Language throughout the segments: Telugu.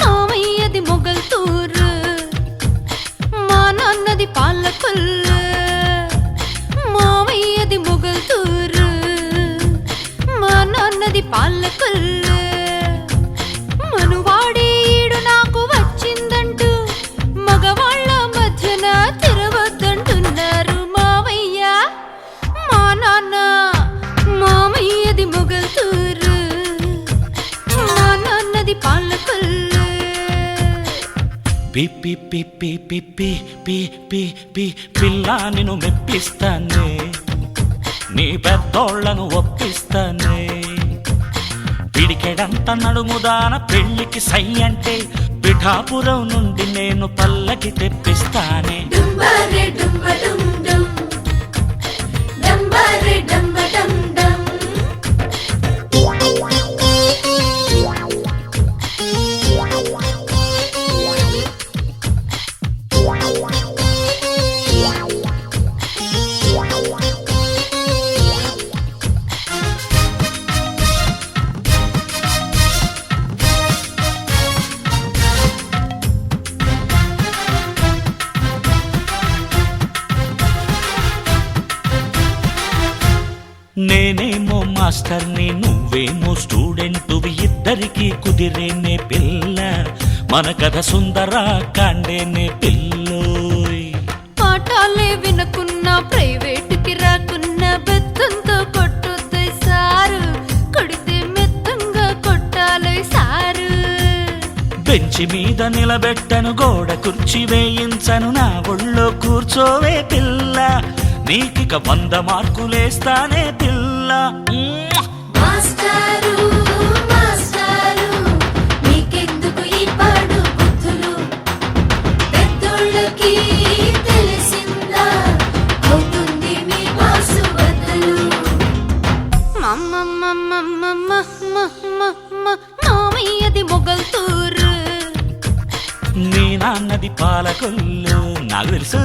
మామయ్యది మొగల్తూరు, మా నాన్నది పాలకొల్లు. మామయ్యది మొగల్తూరు, మా నాన్నది పాలకొల్లు. మనువాడే ఈడు నాకు వచ్చిందంటూ మగవాళ్ళ మధ్యన తిరగొద్దంటున్నారు మామయ్య మా నాన్న. మామయ్యది మొగల్తూరు, మా నాన్నది పాలకొల్లు. పిప్పి పిప్పి పిప్పి పి పి పి పిల్ల నిన్ను మెప్పిస్తానే, నీ పెద్దోళ్లను ఒప్పిస్తానే. పిడికెడంత నడుముదాన పెళ్లికి సై అంటే పిఠాపురం నుండి నేను పల్లకి తెప్పిస్తానే. నేనేమో మాస్టర్ని, నువ్వేమో స్టూడెంటువి, ఇద్దరికి కుదిరేనే పిల్ల. మన కథ సుందర కాండేనే పిల్లోయ్. పాఠాలే వినకున్నా ప్రైవేటుకి రాకున్నా బెత్తంతో కొట్టొద్దై సారు, కొడితే మెత్తంగా కొట్టాలి సారు. బెంచి మీద నిలబెట్టను, గోడ కుర్చీ వేయించను, నా ఒళ్ళో కూర్చోవే పిల్ల. నీకిక 100 మార్కులేస్తానే పిల్ల. మాస్టారు మాస్టారు నీకెందుకు ఈ పాడు బుద్ధులు, పెద్దోళ్ళకి తెలిసిందా అవుతుంది మీ బాసు బదులు. మామయ్యది మొగల్తూరు, నీ నాన్నది పాలకొల్లు, నాకు తెలుసు.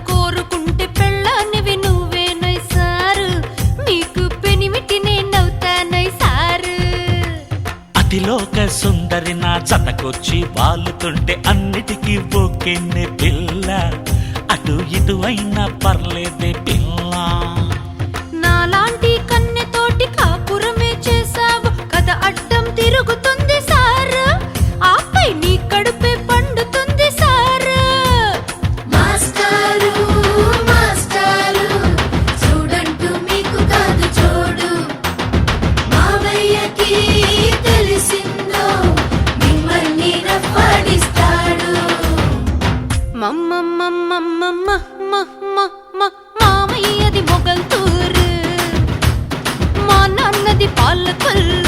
కోరుకుంటే పెళ్ళానివి నువ్వేనై సారు, నీకు పెనిమిటి నేనవుతానై సారు. అతిలోక సుందరి నా జతకొచ్చి వాలుతుంటే అన్నిటికీ ఓకేనే పిల్ల. అటు ఇటు అయినా పర్లేదే పిల్ల. నాలాంటి కన్నెతోటి కాపురమే చేసావు కథ అడ్డం తిరుగుతుంది సారు, ఆపై నీ కడుపే పండుతుంది సారు. మామయ్యది మొగల్తూరు, మా నాన్నది పాలకొల్లు.